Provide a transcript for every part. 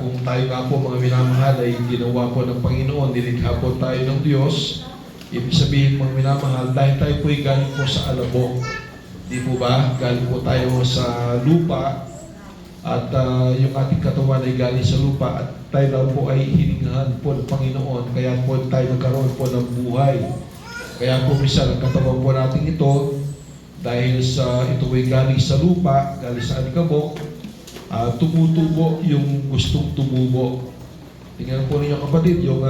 Kung tayo nga po mga minamahal ay ginawa po ng Panginoon, nilikha po tayo ng Diyos, ibig sabihin mga minamahal, dahil tayo po ay galing po sa alabok. Di po ba? Galing po tayo sa lupa at yung ating katawan ay galing sa lupa at tayo daw po ay hiningahan po ng Panginoon, kaya po tayo nagkaroon po ng buhay. Kaya po minsan ang katawan po natin ito, dahil sa ito ay galing sa lupa, galing sa alikabok, tumutubo yung gustong tumubo. Tingnan po ninyo kapatid, yung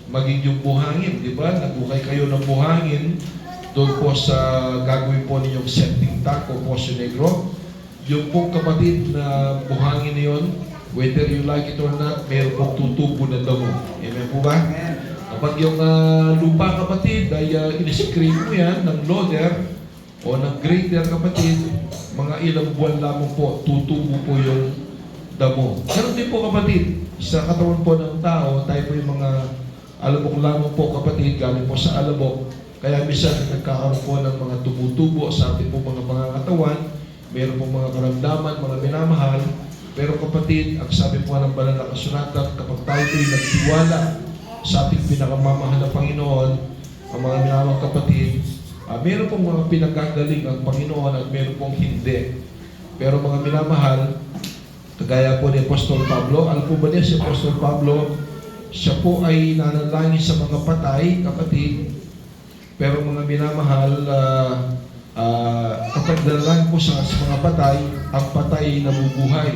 maging yung buhangin, di ba? Nagukay kayo ng buhangin doon po sa gagawin po ninyong septic tank o Poso Negro. Yung pong kapatid na buhangin na yun, whether you like it or not, meron pong tutubo na damo. Amen po ba? Kapag yung lupa kapatid ay in-screen mo yan ng loader o ng grader kapatid, mga ilang buwan lamang po, tutubo po yung damo. Ganun din po kapatid, sa katawan po ng tao, tayo po yung mga alabok lamang po kapatid, galing po sa alabok. Kaya minsan nagkakaroon po ng mga tumutubo sa ating po mga pangangatawan, meron po mga karamdaman, mga minamahal. Pero kapatid, ang sabi po ng banal na kasulatan, kapag tayo po'y nagtiwala sa ating pinakamamahal na Panginoon, ang mga minamahal kapatid, meron pong mga pinagagaling ang Panginoon at meron pong hindi. Pero mga minamahal, kagaya po ni Apostol Pablo, alam po ba niya si Apostol Pablo, siya po ay nanalangin sa mga patay, kapatid. Pero mga minamahal, kapag nanalangin po sa mga patay, ang patay ay nabubuhay.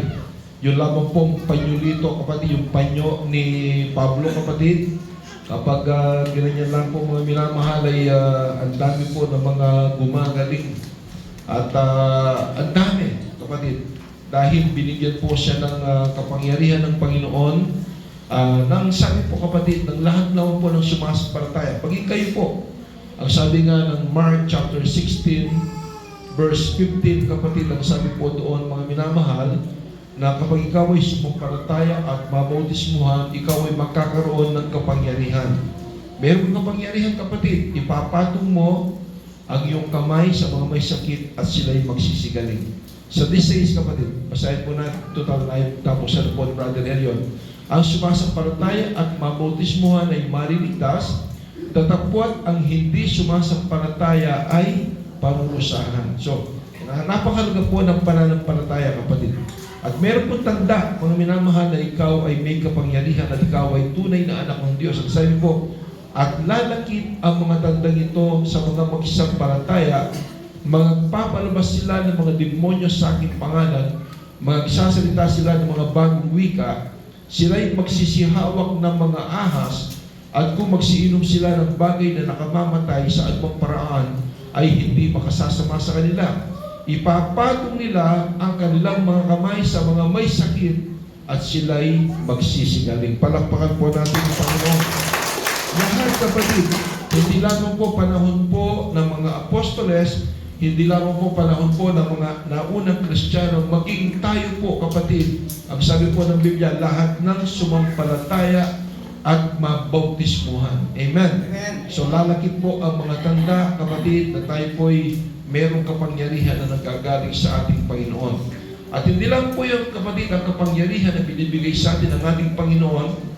Yun lamang pong panyulito, kapatid, yung panyo ni Pablo, kapatid. Kapag ganyan lang po mga minamahal ay ang dami po ng mga gumagaling. At ang dami, kapatid. Dahil binigyan po siya ng kapangyarihan ng Panginoon, nang sabi po kapatid, ng lahat naman po ng sumasampalataya. Paging kayo po, ang sabi nga ng Mark chapter 16, verse 15, kapatid, ang sabi po doon mga minamahal, na kapag ikaw ay sumampalataya at mabautismuhan, ikaw ay magkakaroon ng kapangyarihan. Meron kapangyarihan kapatid, ipapatong mo ang iyong kamay sa mga may sakit at sila'y magsisigaling. Sa this says kapatid, basahin po na total na tapos sa po ni Brother Elion, ang sumasampalataya at mabautismuhan ay mariligtas, tatapwat ang hindi sumasampalataya ay parurusahan. So, napakalaga po ng pananampalataya kapatid. At meron po tanda, mga minamahal, na ikaw ay may kapangyarihan at ikaw ay tunay na anak ng Diyos. At sabi po, at lalakit ang mga tandang ito sa mga magsampalataya, magpapalabas sila ng mga demonyo sa aking pangalan, magsasalita sila ng mga bagong wika, sila'y magsisihawak ng mga ahas, at kung magsiinom sila ng bagay na nakamamatay sa anumang paraan, ay hindi makasasama sa kanila. Ipapatong nila ang kanilang mga kamay sa mga may sakit at sila'y magsisigaling. Palakpakan po natin ang Panginoon. Lahat kapatid, hindi lamang po panahon po ng mga apostoles, hindi lamang po panahon po ng mga naunang Kristiyano, maging tayo po kapatid, ang sabi po ng Biblia, lahat ng sumampalataya at mabautismuhan. Amen. Amen. So lalakit po ang mga tanda kapatid na tayo po'y merong kapangyarihan na nagkagaling sa ating Panginoon. At hindi lang po yung kapatid ang kapangyarihan na binibigay sa atin ng ating Panginoon,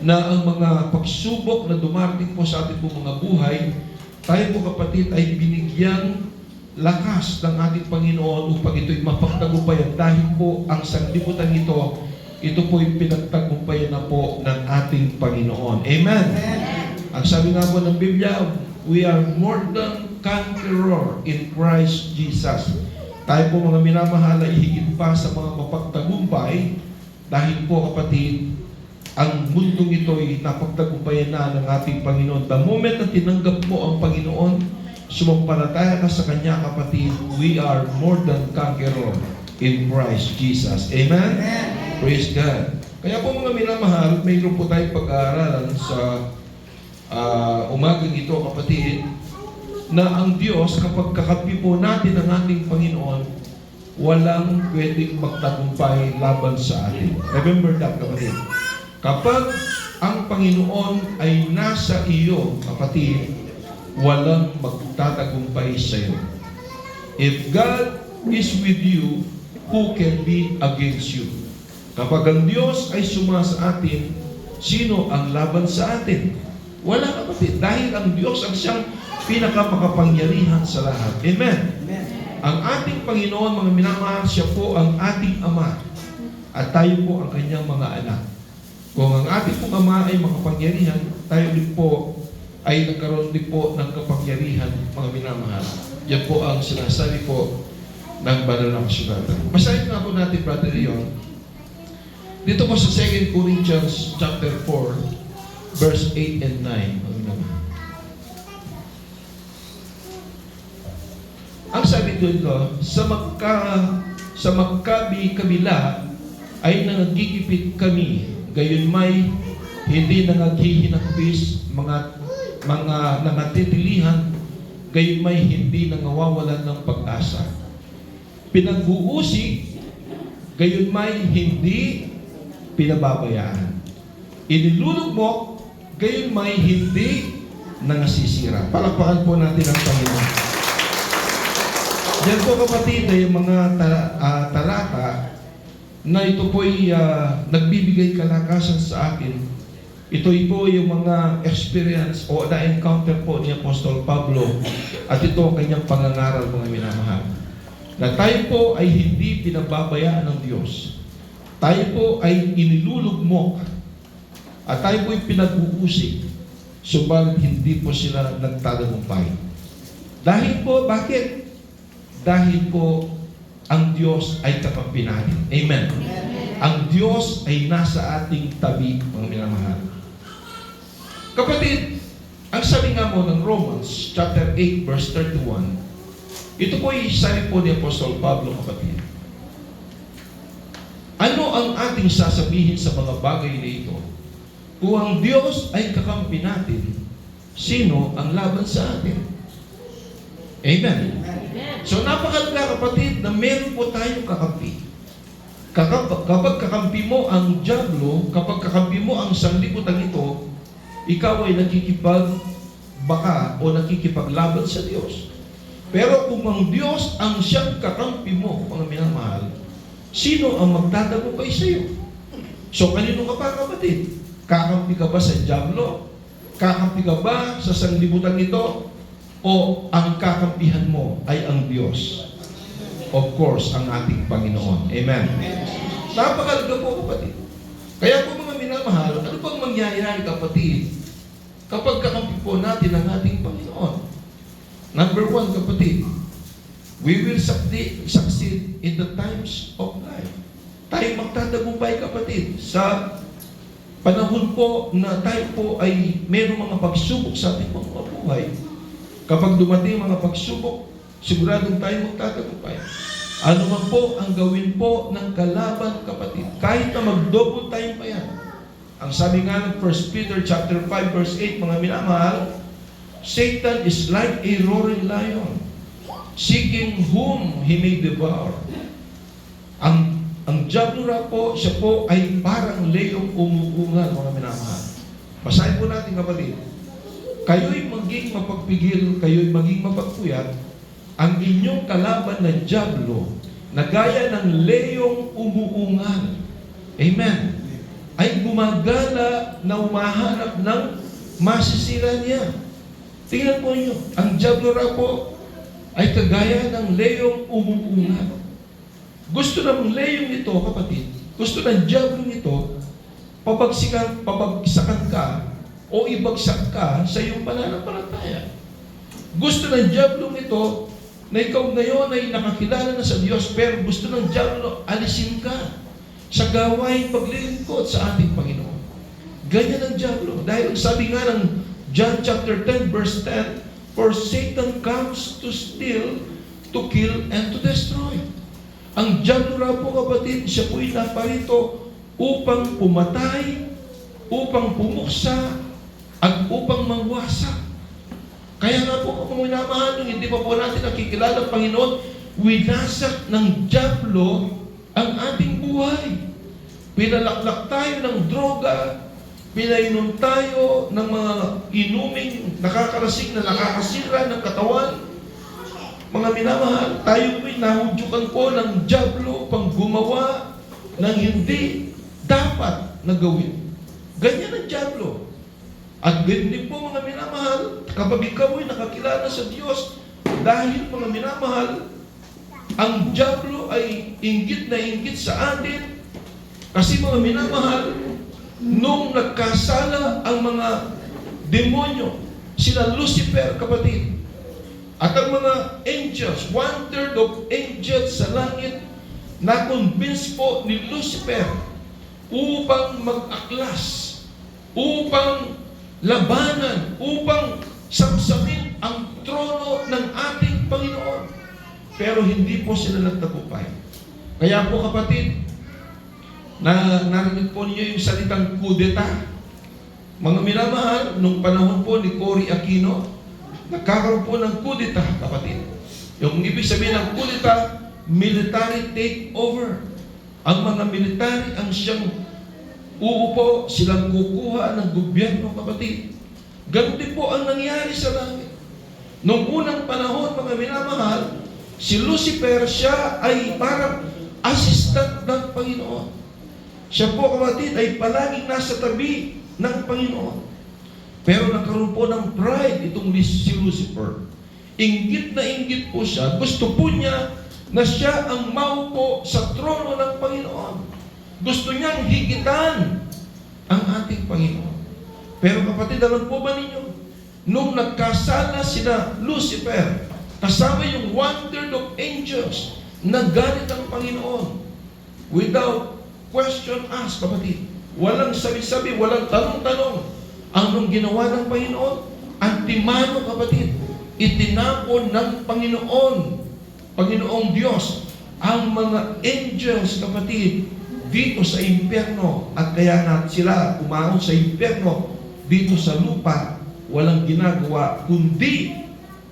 na ang mga pagsubok na dumarating po sa ating po mga buhay, tayo po kapatid ay binigyang lakas ng ating Panginoon upang ito'y mapagtagumpayan dahil po ang sanglibutan ito po yung pinagtagumpayan na po ng ating Panginoon. Amen. Ang sabi nga po ng Biblia, we are more than conqueror in Christ Jesus. Tayo po mga minamahal ay higit pa sa mga mapagtagumpay dahil po kapatid, ang mundong ito ay napagtagumpayan na ng ating Panginoon. The moment na tinanggap mo ang Panginoon, sumampalataya ka sa Kanya kapatid, we are more than conqueror in Christ Jesus. Amen? Praise God. Kaya po mga minamahal, mayroon po tayong pag-aaralan sa umagang ito kapatid, na ang Diyos, kapag kakampi po natin ang ating Panginoon, walang pwedeng magtagumpay laban sa atin. Remember that, kapatid. Kapag ang Panginoon ay nasa iyo, kapatid, walang magtatagumpay sa iyo. If God is with you, who can be against you? Kapag ang Diyos ay suma sa atin, sino ang laban sa atin? Wala, kapatid. Dahil ang Diyos ang siyang pinakamakapangyarihan sa lahat. Amen. Amen. Ang ating Panginoon, mga minamahal, siya po ang ating Ama. At tayo po ang kanyang mga anak. Kung ang ating pong Ama ay makapangyarihan, tayo din po ay nagkaroon din po ng kapangyarihan, mga minamahal. Yan po ang sinasabi po ng banal na kasulatan. Basahin nga po natin, Brother Leon. Dito po sa 2 Corinthians chapter 4, verse 8 and 9. Mga minamahal. Ang sabi dito, sa magkabi-kabila ay nangagigipit kami, gayon may hindi nangaghihinakpis, mga nangatitilihan, gayon may hindi nangawawalan ng pag-asa. Pinag-uusig, gayon may hindi pinababayaan. Inilulugmok, gayon may hindi nangasisira. Palakpakan po natin ang Panginoon. Yan po, kapatid, ay mga talata na ito po'y nagbibigay kalakasan sa akin. Ito po yung mga experience o na-encounter po ni Apostol Pablo at ito ang kanyang pangangaral, mga minamahal. Na tayo po ay hindi pinababayaan ng Diyos. Tayo po ay inilulugmok at tayo po ay pinag-uusig, subalit hindi po sila nagtatagumpay. Dahil po, bakit? Dahil po ang Diyos ay kakampi natin. Amen. Ang Diyos ay nasa ating tabi, mga minamahal. Kapatid, ang sabi nga mo ng Romans chapter 8 verse 31, ito po ay sabi po ni Apostol Pablo, kapatid. Ano ang ating sasabihin sa mga bagay na ito? Kung ang Diyos ay kakampi natin, sino ang laban sa atin? Amen. So napakalaga, kapatid, na meron po tayong kakampi. Kapag kakampi mo ang dyablo, kapag kakampi mo ang sanlibutan ito, ikaw ay nakikipagbaka o nakikipaglaban sa Diyos. Pero kung ang Diyos ang siyang kakampi mo, mga minamahal, sino ang magtatagumpay sa iyo? So kanino ka pa, kapatid? Kakampi ka ba sa dyablo? Kakampi ka ba sa sanlibutan ito? O ang kakampihan mo ay ang Diyos? Of course, ang ating Panginoon. Amen. Napakalaga po, kapatid. Kaya po, mga minamahal, ano bang mangyayari, kapatid, kapag kakampi po natin ang ating Panginoon? Number one, kapatid, we will succeed in the times of life. Tayo magtatagumpay, kapatid, sa panahon po na tayo po ay mayroong mga pagsubok sa ating mga buhay. Kapag dumating mga pagsubok, siguradong tayo magtatagumpay. Ano man po ang gawin po ng kalaban, kapatid, kahit na mag-double time pa yan. Ang sabi nga ng 1 Peter chapter 5 verse 8, mga minamahal, Satan is like a roaring lion, seeking whom he may devour. Ang diablo po, siya po ay parang leyong umuungan, mga minamahal. Basahin po natin, kapatid. Kayo'y maging mapagpigil, kayo'y maging mapagpuyat, ang inyong kalaban na diablo, na gaya ng leyong umuungan, amen, ay gumagala na umahanap ng masisira niya. Tingnan po niyo, ang diablo po ay kagaya ng leyong umuungan. Gusto ng leyong ito, kapatid, gusto ng diablo nito, pabagsakan ka, o ibagsak ka sa iyong pananampalataya. Gusto ng diablong ito na ikaw ngayon ay nakakilala na sa Diyos, pero gusto ng diablo alisin ka sa gawain paglilingkod sa ating Panginoon. Ganyan ang diablo. Dahil sabi nga ng John chapter 10 verse 10, for Satan comes to steal, to kill, and to destroy. Ang diablo po, kapatid, siya po'y naparito upang pumatay, upang pumuksa, at upang mangwasak. Kaya nga po, kung minamahal, nung hindi pa po natin nakikilala ang Panginoon, winasak ng diablo ang ating buhay. Pinalaklak tayo ng droga, pinainom tayo ng mga inuming nakakalasing na nakakasira ng katawan. Mga minamahal, tayo po'y nahudyukan po ng diablo pang gumawa ng hindi dapat na gawin. Ganyan ang dyablo. At ganyan din po mga minamahal, kapag ikaw ay nakakilala sa Diyos, dahil mga minamahal, ang dyablo ay inggit na inggit sa atin. Kasi mga minamahal, nung nagkasala ang mga demonyo, sila Lucifer, kapatid, at ang mga angels, 1/3 of angels sa langit, na-convince po ni Lucifer upang mag-aklas, upang labanan, upang samsamin ang trono ng ating Panginoon. Pero hindi po sila nagtagumpay. Kaya po kapatid, narinig po ninyo yung salitang kudeta. Mga minamahal, nung panahon po ni Cory Aquino, nagkakaroon po ng kudeta, kapatid. Yung ibig sabihin ng kudeta, military takeover. Ang mga military ang siyang uupo, silang kukuha ng gobyerno, kapatid. Ganun din po ang nangyari sa langit. Nung unang panahon, mga minamahal, si Lucifer, siya ay parang assistant ng Panginoon. Siya po, kapatid, ay palaging nasa tabi ng Panginoon. Pero nagkaroon po ng pride itong si Lucifer. Inggit na inggit po siya. Gusto po niya na siya ang maupo sa trono ng Panginoon. Gusto niyang higitan ang ating Panginoon. Pero kapatid, alam po ba ninyo? Nung nagkasala sina Lucifer, kasama yung 1/3 of angels, nagalit ang Panginoon. Without question asked, kapatid. Walang sabi-sabi, walang tanong-tanong. Anong ginawa ng Panginoon? Antimano, kapatid. Itinapon ng Panginoong Diyos, ang mga angels, kapatid, dito sa impyerno. At kaya na sila umahon sa impyerno, dito sa lupa, walang ginagawa, kundi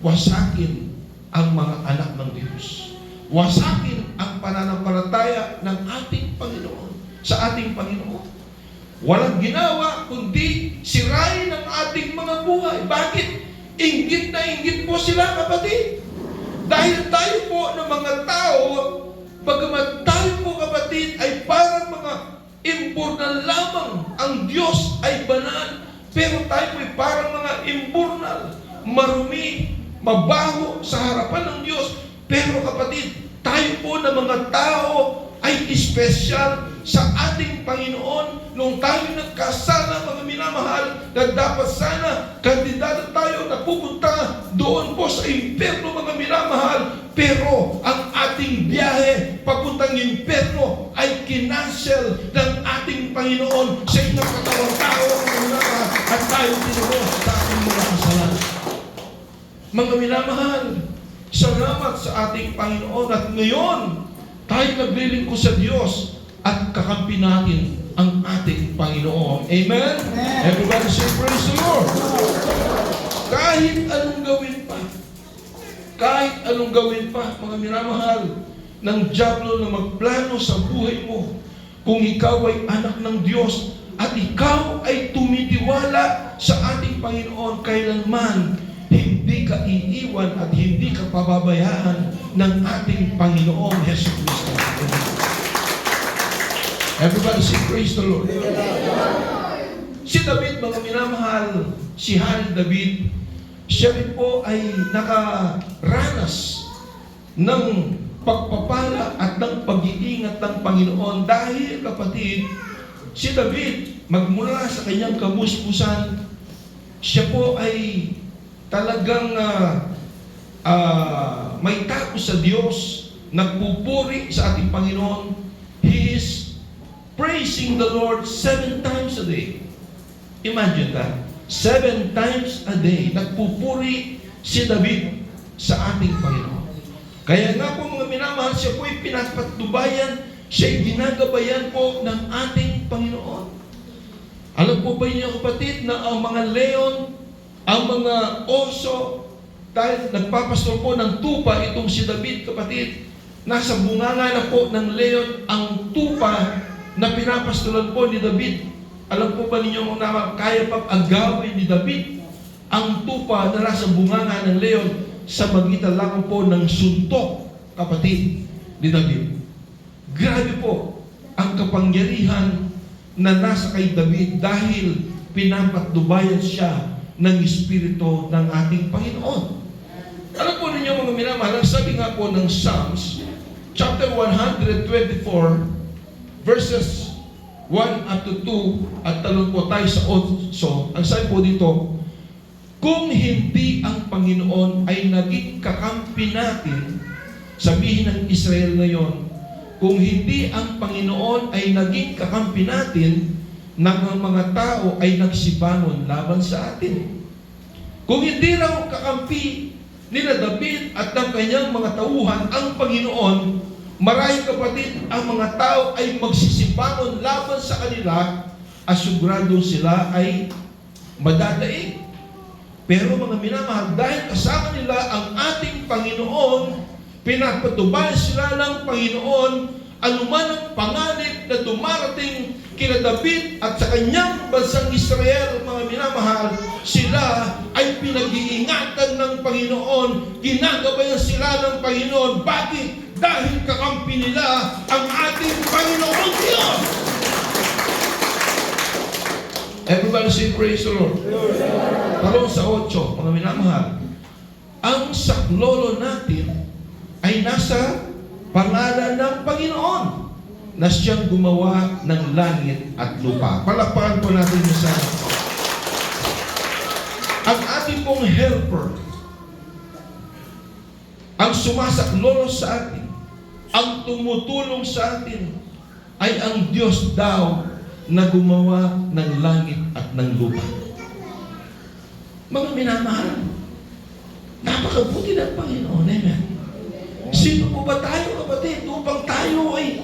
wasakin ang mga anak ng Diyos. Wasakin ang pananampalataya ng ating Panginoon, sa ating Panginoon. Walang ginawa, kundi sirain ang ating mga buhay. Bakit? Inggit na inggit po sila, kapatid. Dahil tayo po ng mga tao, bagamat tayo po, kapatid, ay parang mga imburnal lamang. Ang Diyos ay banal, pero tayo po ay parang mga imburnal, marumi, mabaho sa harapan ng Diyos. Pero kapatid, tayo po ng mga tao ay espesyal sa ating Panginoon. Nung tayo nagkasala, mga minamahal, na dapat sana kandidato tayo na pupunta doon po sa impyerno, mga minamahal. Pero ang ating biyahe papuntang impyerno ay kinansel ng ating Panginoon sa inyong katawang tao, mga minamahal, at tayo tinuro sa ating mga kasalanan. Mga minamahal, salamat sa ating Panginoon, at ngayon tayo naglilingkod sa Diyos at kakampi natin ang ating Panginoon. Amen? Amen. Everybody say praise the Lord. Kahit anong gawin pa, mga minamahal, ng dyablo na magplano sa buhay mo, kung ikaw ay anak ng Diyos at ikaw ay tumitiwala sa ating Panginoon, kailanman hindi ka iiwan at hindi ka pababayaan ng ating Panginoong Hesus Kristo. Everybody say praise the Lord. Si David, mga minamahal, si Hari David, siya rin po ay nakaranas ng pagpapala at ng pag-iingat ng Panginoon. Dahil, kapatid, si David, magmula sa kanyang kabusbusan, siya po ay talagang may takot sa Diyos, nagpupuri sa ating Panginoon. He is praising the Lord 7 times a day. Imagine that. 7 times a day, nagpupuri si David sa ating Panginoon. Kaya nga po, mga minamahal, siya po ay pinapatnubayan, siya ay ginagabayan po ng ating Panginoon. Alam po ba niyo, kapatid, na ang mga leon, ang mga oso, dahil nagpapastol po ng tupa itong si David, kapatid, nasa bunganga na po ng leon ang tupa na pinapastolan po ni David. Alam po ba ninyo na kaya pang agawin ni David ang tupa na nasa bunganga ng leon sa magitan lang po ng suntok, kapatid, ni David. Grabe po ang kapangyarihan na nasa kay David dahil pinapatnubayan siya ng Espiritu ng ating Panginoon. Alam po ninyo mga minamahal, sabi nga po ng Psalms, chapter 124, verses 1 up to 2, at talon po tayo sa 8. Ang sabi po dito, kung hindi ang Panginoon ay naging kakampi natin, sabihin ng Israel ngayon, kung hindi ang Panginoon ay naging kakampi natin, nang ang mga tao ay nagsibangon laban sa atin. Kung hindi raw kakampi nila David at ng kanyang mga tauhan ang Panginoon, marahil kapatid, ang mga tao ay magsisibangon laban sa kanila, asugurado sila ay madadaig. Pero mga minamahal, dahil kasama nila ang ating Panginoon, pinapatubay sila ng Panginoon, anuman ang panganib na dumarating kina David at sa kanyang bansang Israel, mga minamahal, sila ay pinag-iingatan ng Panginoon, ginagabayan sila ng Panginoon. Bakit? Dahil kakampi nila ang ating Panginoon Diyos. Everybody say praise the Lord. Talong sa 8, mga minamahal, ang saklolo natin ay nasa pangalan ng Panginoon na siyang gumawa ng langit at lupa. Palakpakan po natin yung sa ang ating pong helper, ang sumasaklolo sa atin, ang tumutulong sa atin, ay ang Diyos daw na gumawa ng langit at ng lupa. Mga minamahal, napakabuti ng Panginoon. Amen. Sino po ba tayo, kapatid, upang tayo ay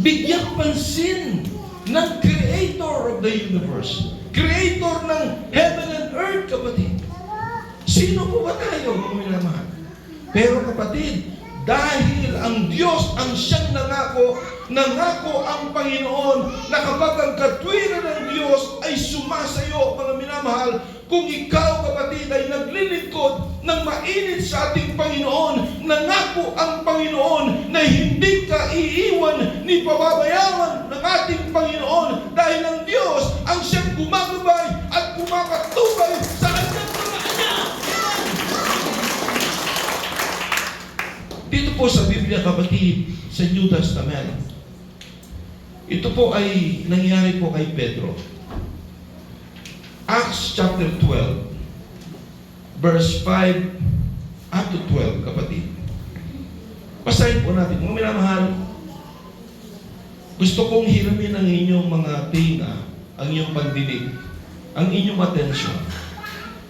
bigyang pansin ng Creator of the universe, Creator ng heaven and earth, kapatid? Sino po ba tayo, mga minamahal? Pero kapatid, dahil ang Diyos ang siyang nangako ang Panginoon na kapag ang katwiran ng Diyos ay sumasayo, mga minamahal, kung ikaw, kapatid, ay naglilingkod ng mainit sa ating Panginoon, nangako ang Panginoon na hindi ka iiwan ni pababayaan ng ating Panginoon dahil ang Diyos ang siyang gumagabay at kumakatubay sa kanyang mga anak. Dito po sa Biblia, kapatid, sa New Testament, ito po ay nangyari po kay Pedro. Acts chapter 12, verse 5 up to 12, kapatid. Basahin po natin. Mga minamahal, gusto kong hiramin ang inyong mga tinga, ang inyong pandinig, ang inyong atensyon.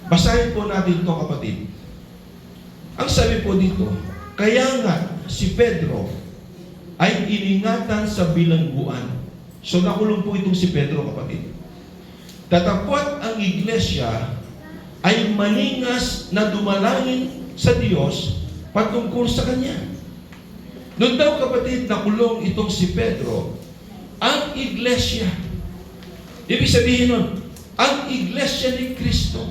Basahin po natin ito, kapatid. Ang sabi po dito, kaya nga si Pedro ay iningatan sa bilangguan. So nakulong po itong si Pedro, kapatid. Tatapot ang iglesia ay maningas na dumalangin sa Diyos patungkol sa Kanya. Noon daw, kapatid, nakulong itong si Pedro, ang iglesia. Ibig sabihin nun, ang iglesia ni Kristo,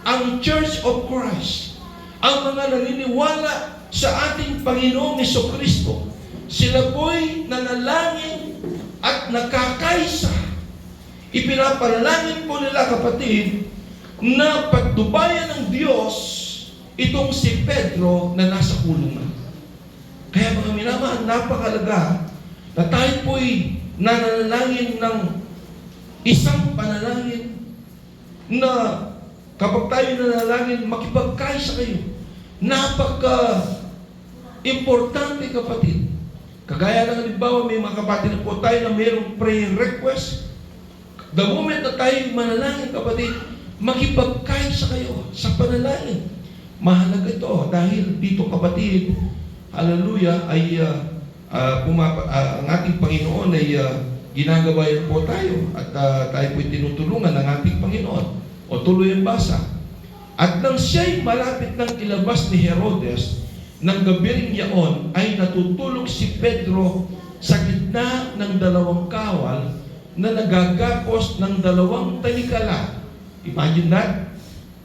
ang Church of Christ, ang mga naniniwala sa ating Panginoong Jesucristo, sila po'y nanalangin at nakakaisa. Ipinapanalangin po nila, kapatid, na pagtubayan ng Diyos itong si Pedro na nasa kulungan. Kaya mga minamahal, napakalaga na tayo po'y nananalangin ng isang panalangin na kapag tayo nanalangin, makipagkaisa kayo. Napaka-importante, kapatid. Kagaya ng halimbawa, may mga kapatid po tayo na mayroong prayer request. The moment na tayo manalangin, kapatid, makipagkaisa kayo sa panalangin. Mahalaga ito dahil dito, kapatid, hallelujah, ay ang ating Panginoon ay ginagabayan po tayo at tayo po'y tinutulungan ng ating Panginoon. O tuloy ang basa. At nang siya'y malapit ng ilabas ni Herodes, ng gabiring yaon ay natutulog si Pedro sa gitna ng dalawang kawal na nagagapos ng dalawang talikala. Imagine that.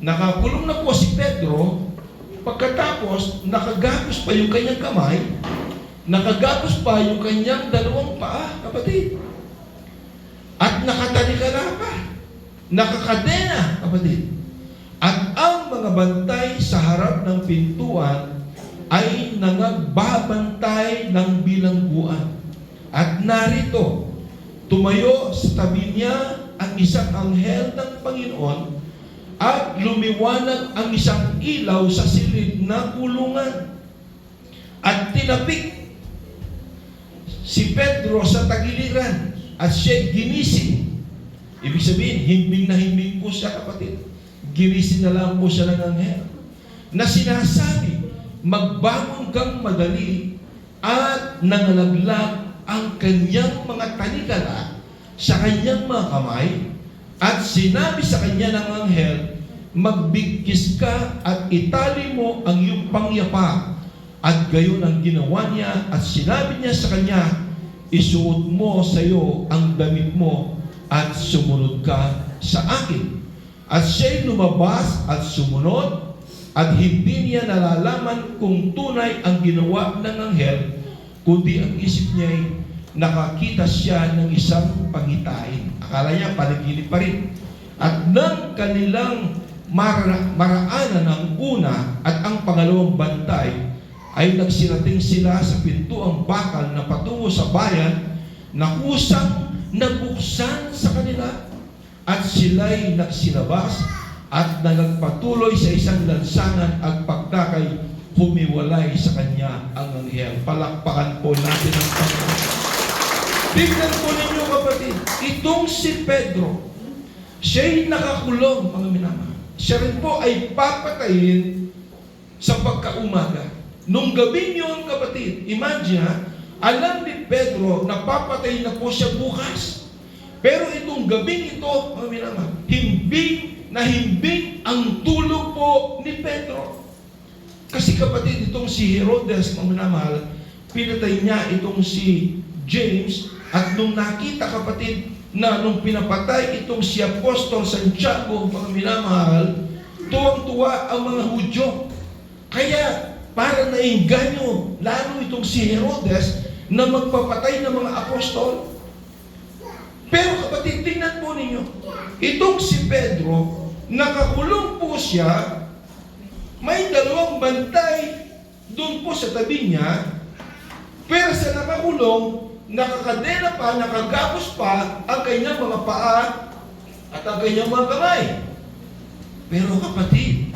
Nakakulong na po si Pedro, pagkatapos nakagapos pa yung kanyang kamay, nakagapos pa yung kanyang dalawang paa, kapatid. nakatalikala pa. Nakakadena, kapatid. At ang mga bantay sa harap ng pintuan ay nangagbabantay ng bilangguan. At narito, tumayo sa tabi niya ang isang anghel ng Panginoon at lumiwanag ang isang ilaw sa silid na kulungan. At tinapik si Pedro sa tagiliran at siya'y ginising. Ibig sabihin, himbing na himbing po siya, kapatid. Ginising na lang po siya ng anghel na sinasabi, magbangon kang madali at nangalaglag ang kanyang mga talikala sa kanyang mga kamay at sinabi sa kanya ng anghel, magbigkis ka at itali mo ang iyong pangyapa. At gayon ang ginawa niya at sinabi niya sa kanya, isuot mo sa iyo ang damit mo at sumunod ka sa akin. At siya'y lumabas at sumunod at hindi niya nalalaman kung tunay ang ginawa ng anghel, kundi ang isip niya'y nakakita siya ng isang pangitain. Akala niya panaginip pa rin. At ng kanilang maraanan ng una at ang pangalawang bantay ay nagsirating sila sa pintuang bakal na patungo sa bayan na kusang nabuksan sa kanila at sila'y nagsilabas at nagpatuloy sa isang lansangan at pagkakay humiwalay sa kanya ang anghel. Palakpakan po natin ang Panginoon. Tingnan po ninyo, kapatid, itong si Pedro, siya'y nakakulong, mga minamahal. Siya rin po ay papatayin sa pagkaumaga. Nung gabing yun, kapatid, imagine, alam ni Pedro na papatay na po siya bukas. Pero itong gabing ito, mga minamahal, himbing na himbing ang tulog po ni Pedro. Kasi kapatid, itong si Herodes, mga minamahal, pinatay niya itong si James. At nung nakita, kapatid, na nung pinapatay itong si Apostol Santiago, mga minamahal, tuwang-tuwa ang mga Hudyo. Kaya, para nainganyo, lalo itong si Herodes, na magpapatay ng mga apostol. Pero kapatid, tingnan po ninyo, itong si Pedro, nakakulong po siya, may dalawang bantay doon po sa tabi niya, pero sa nakakulong, nakakadena pa, nakagapos pa ang kanyang mga paa at ang kanyang mga kamay. Pero kapatid,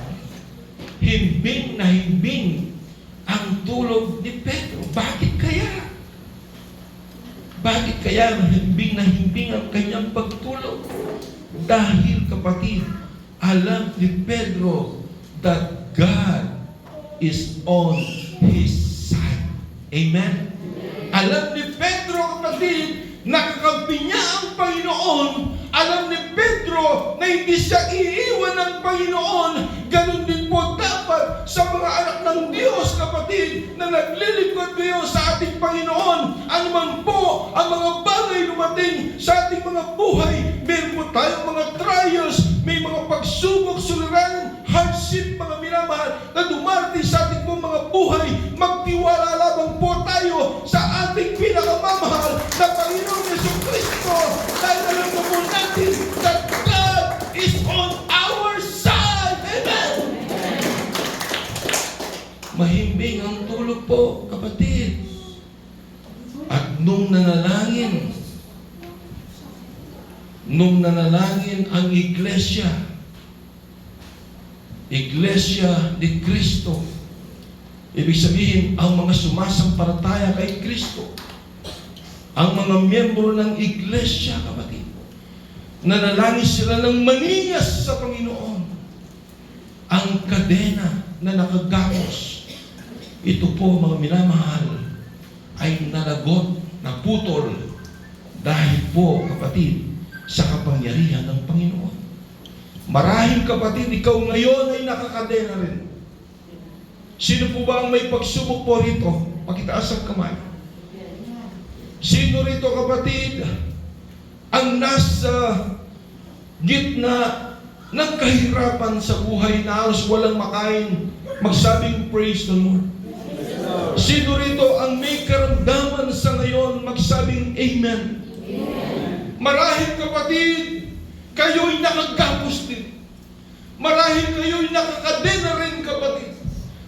himbing na himbing ang tulog ni Pedro. Bakit kaya? Bakit kaya himbing na himbing ang kanyang pagtulog? Dahil kapatid, alam ni Pedro that God is on his side. Amen? Alam ni Pedro, kapatid, nakakampi niya ang Panginoon. Alam ni Pedro na hindi siya iiwan ng Panginoon. Ganun din po dapat sa mga anak ng Diyos, kapatid, na naglilingkod ngayon sa ating Panginoon. Ano man po ang mga bagay dumating sa ating mga buhay, meron po tayong mga trials, may mga pagsubok, suliranin, hardship, mga minamahal, na dumarating sa ating po mga buhay. Magtiwala lamang po tayo sa ating pinakamamahal na Panginoon Jesucristo, dahil alam na po natin that God is on our side. Amen? Mahimbing ang tulog po, kapatid. At nung nanalangin ang Iglesia ni Kristo, ibig sabihin, ang mga sumasampalataya kay Kristo, ang mga miyembro ng Iglesia, kapatid, nanalangin sila ng maningas sa Panginoon. Ang kadena na nakagapos, ito po, mga minamahal, ay nalagot, naputol, dahil po, kapatid, sa kapangyarihan ng Panginoon. Marahil, kapatid, ikaw ngayon ay nakakadena rin. Sino po ba ang may pagsubok po rito? Pakitaas ang kamay. Sino rito, kapatid, ang nasa gitna ng kahirapan sa buhay na halos walang makain, magsabing praise the Lord? Sino rito ang may karamdaman sa ngayon, magsabing amen? Marahil kapatid, kayo'y nakagapos din. Marahil kayo'y nakakadena rin kapatid.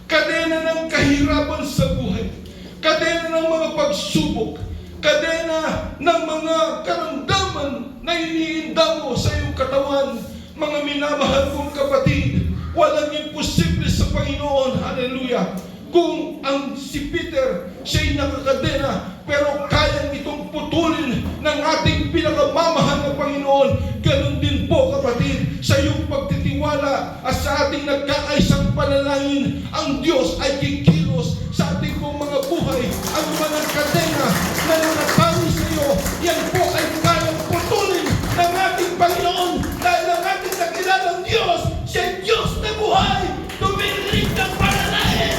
Kadena ng kahirapan sa buhay. Kadena ng mga pagsubok. Kadena ng mga karamdaman na iniinda mo sa iyong katawan. Mga minamahal kong kapatid, walang imposible sa Panginoon. Hallelujah. Kung ang si Peter, siya'y nakakadena, pero kayang itong putulin ng ating pinakamamahal na Panginoon. Ganon din po kapatid, sa iyong pagtitiwala at sa ating nagkakaisang panalangin, ang Diyos ay kikilos sa ating pong mga buhay. Ang mga kadena na nakatali sa iyo, yan po ay kayang putulin ng ating Panginoon dahil ang ating nakilalang Diyos, siya'y Diyos na buhay, tumirik ng panalangin.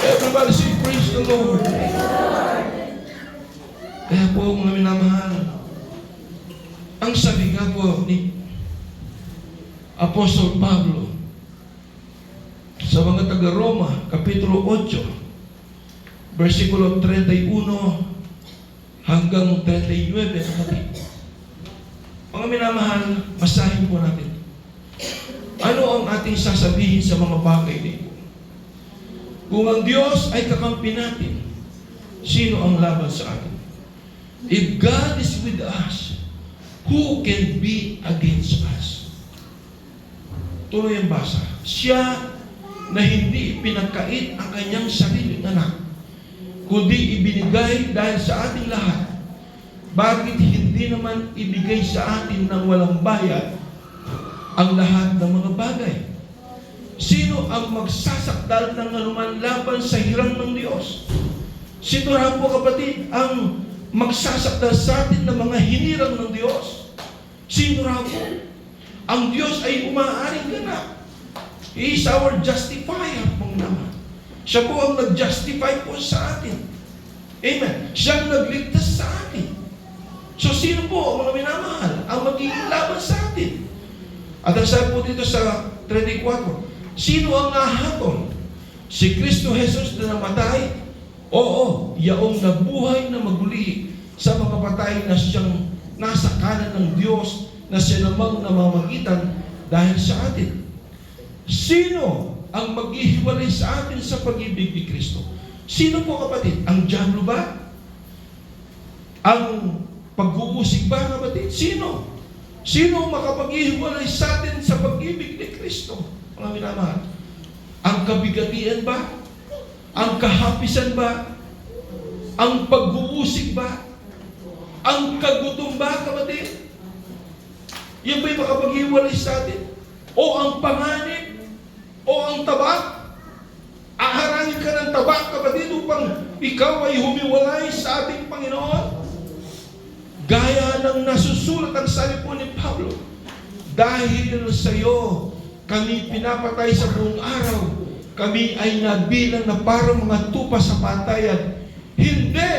Everybody say, praise the Lord. Kaya po, mga minamahal, ang sabi nga po ni Apostol Pablo sa mga taga-Roma, Kapitulo 8, versikulo 31 hanggang 39, kapatid. Mga minamahal, basahin po natin. Ano ang ating sasabihin sa mga bagay na ito? Kung ang Diyos ay kakampi natin, sino ang laban sa atin? If God is with us, who can be against us? Tuloy ang basa. Siya na hindi pinagkait ang kanyang sariling anak, kundi ibinigay dahil sa ating lahat, bakit hindi naman ibigay sa atin ng walang bayad ang lahat ng mga bagay? Sino ang magsasakdal ng anuman laban sa hirang ng Diyos? Sino raw po kapatid ang magsasakdal sa atin ng mga hinirang ng Diyos? Sino raw po? Ang Diyos ay umaaring ganap. He is our justifier pong naman. Siya po ang nag-justify po sa atin. Amen. Siya ang nagligtas sa atin. So sino po mga minamahal ang magiging laban sa atin? At ang sabi po dito sa 34, sino ang nahatol? Si Kristo Jesus na namatay? Oo, yaong nabuhay na maguli sa mga patay na siyang nasa kanan ng Diyos na siya namang namamagitan dahil sa atin. Sino ang maghihiwalay sa atin sa pag-ibig ni Kristo? Sino po kapatid? Ang diablo ba? Ang pag-uusig ba kapatid? Sino? Sino ang makapaghihiwalay sa atin sa pag-ibig ni Kristo? Mga minamahal, ang kabigatian ba? Ang kahapisan ba? Ang pag-uusig ba? Ang kagutom ba, kapatid? Yan ba'y makapaghiwalay sa atin? O ang panganib? O ang tabak? Aharangin ka ng tabak, kapatid, upang ikaw ay humiwalay sa ating Panginoon? Gaya ng nasusulat ang sabi po ni Pablo, dahil sa iyo kami pinapatay sa buong araw. Kami ay nabilang na parang mga tupa sa patayan. Hindi!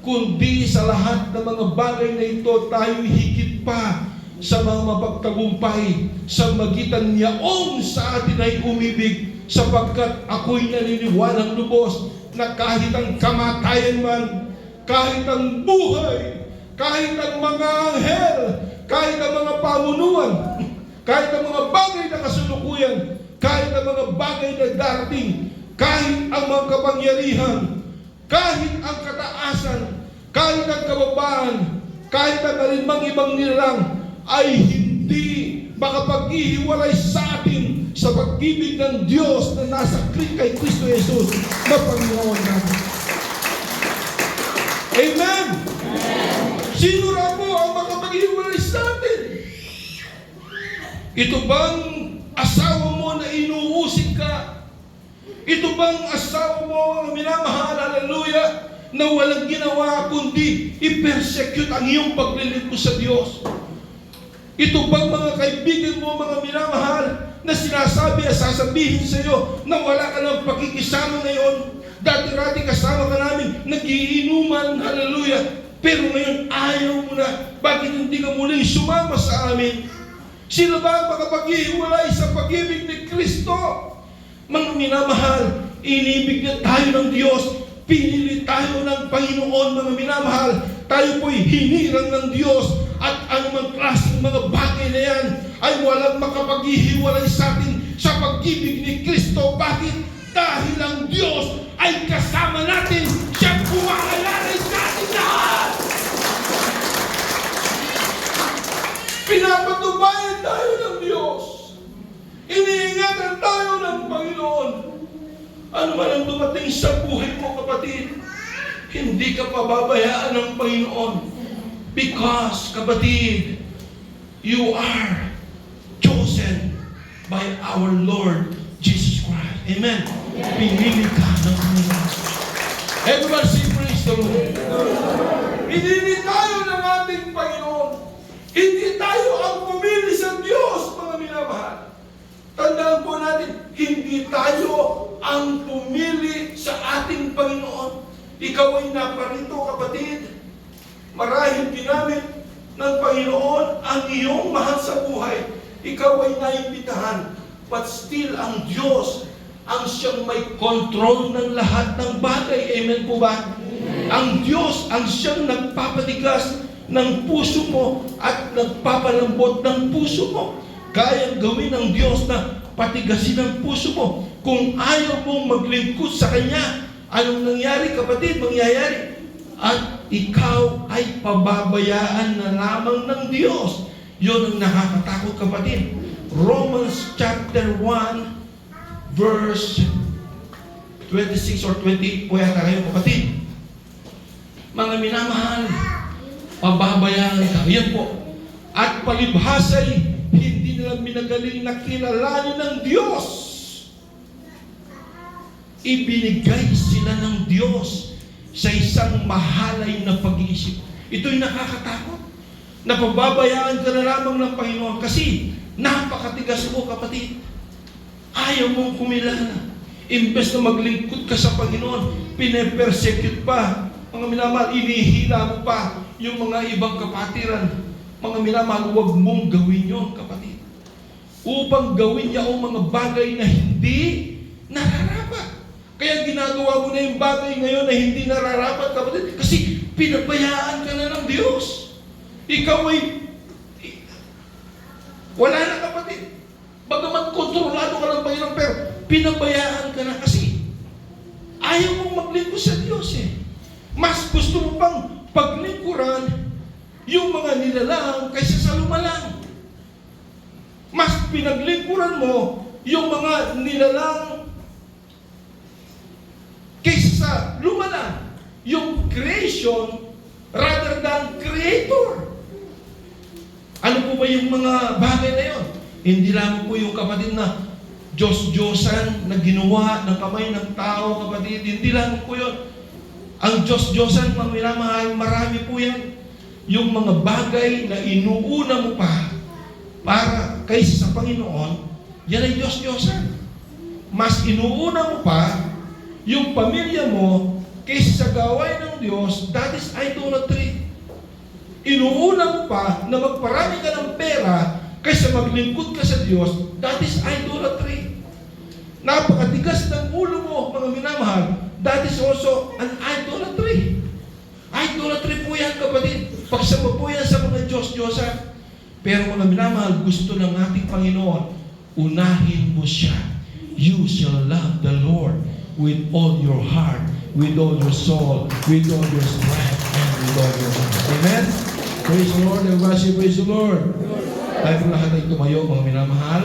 Kundi sa lahat ng mga bagay na ito, tayo higit pa sa mga mapagtagumpay sa magitan niyaong sa atin ay umibig, sapagkat ako'y naniniwalang lubos na kahit ang kamatayan man, kahit ang buhay, kahit ang mga anghel, kahit ang mga pamunuan, kahit ang mga bagay na kasulukuyan, kahit ang mga bagay na darating, kahit ang mga kapangyarihan, kahit ang kataasan, kahit ang kababaan, kahit ang alinmang ibang nilalang, ay hindi makapaghihiwalay sa atin sa pag-ibig ng Diyos na nasa kay Kristo Jesus na Panginoon natin. Amen! Sino raw po ang makapaghihiwalay sa atin? Ito bang asawa mo na inuusig ka? Ito bang asawa mo ang minamahal, hallelujah, na walang ginawa kundi i-persecute ang iyong paglilingkod sa Diyos? Ito bang mga kaibigan mo, mga minamahal, na sinasabi at sasabihin sa iyo na wala ka ng pakikisama ngayon? Dati-rati kasama ka namin, nagiinuman, hallelujah, pero ngayon ayaw mo na. Bakit hindi ka muling sumama sa amin? Sino ba ang makapaghihiwalay sa pag-ibig ni Kristo? Mga minamahal, inibig na tayo ng Diyos. Pinili tayo ng Panginoon, mga minamahal. tayo po'y hinirang ng Diyos at anumang klaseng mga bagay na yan ay walang makapaghihiwalay sa atin sa pag-ibig ni Kristo. Bakit? Dahil ang Diyos ay kasama natin. Siyang pumakalalay sa ating lahat. Pinapatubayan tayo ng Diyos. Iniingatan tayo ng Panginoon. Ano man ang dumating sa buhay mo, kapatid, hindi ka pababayaan ng Panginoon. Because, kapatid, you are chosen by our Lord Jesus Christ. Amen. Pinili ka ng Panginoon. Everyone say praise the Lord. Pinili tayo ng ating Panginoon. Hindi tayo ang pumili sa Diyos, mga minamahal. Tandaan po natin, hindi tayo ang pumili sa ating Panginoon. Ikaw ay naparito, kapatid. Marahil ginamit ng Panginoon ang iyong mahal sa buhay. Ikaw ay naimbitahan. But still, ang Diyos ang siyang may control ng lahat ng bagay. Amen po ba? Ang Diyos ang siyang nagpapatigas ng puso mo at nagpapalambot ng puso mo. Kayang gawin ng Diyos na patigasin ang puso mo. Kung ayaw mong maglingkod sa Kanya, anong nangyari, kapatid? Mangyayari. At ikaw ay pababayaan na lamang ng Diyos. Yun ang nakakatakot, kapatid. Romans chapter 1 verse 26 or 28 po yata kayo, kapatid. Mga minamahal, pababayaan ka. Yan po. At palibhasay, hindi nila minagaling na kilalanin ng Diyos. Ibinigay sila ng Diyos sa isang mahalay na pag-iisip. Ito'y nakakatakot. Napababayaan ka na lamang ng Panginoon kasi napakatigas mo, kapatid. Ayaw mong kumilala. Imbes na maglingkod ka sa Panginoon, pine-persecute pa. Mga minamahal, inihila mo pa yung mga ibang kapatiran. Mga minamahal, huwag mong gawin yun, kapatid. Upang gawin niya ang mga bagay na hindi nararapat. Kaya ginagawa mo na yung bagay ngayon na hindi nararapat, kapatid, kasi pinabayaan ka na ng Diyos. Ikaw ay wala na, kapatid. Bagaman kontrolado ka ng Panginoon, pero pinabayaan ka na kasi ayaw mong maglingkod sa Diyos eh. Mas gusto mo pang paglingkuran yung mga nilalang kaysa sa lumalang. Mas pinaglingkuran mo yung mga nilalang kaysa sa lumalang. Yung creation rather than creator. Ano po ba yung mga bagay na yun? Hindi lang po yung kapatid na Diyos-Diyosan na ginawa ng kamay ng tao, kapatid. Hindi lang po yun. Ang Diyos-Diyosan, mga minamahal, marami po yan. Yung mga bagay na inuuna mo pa para kaysa sa Panginoon, yan ay Diyos-Diyosan. Mas inuuna mo pa yung pamilya mo kaysa sa gawain ng Diyos, that is idolatry. Inuuna mo pa na magparami ka ng pera kaysa maglingkod ka sa Diyos, that is idolatry. Napakatigas ng ulo mo, mga minamahal, that is also an idolatry. Idolatry po yan, kapatid. Pagsama po yan sa mga Diyos-Diyosan. Pero mga minamahal, gusto ng ating Panginoon, unahin mo siya. You shall love the Lord with all your heart, with all your soul, with all your strength, and with all your mind. Amen? Praise the Lord. Everybody say praise the Lord. Tayo po lahat ay tumayo, mga minamahal.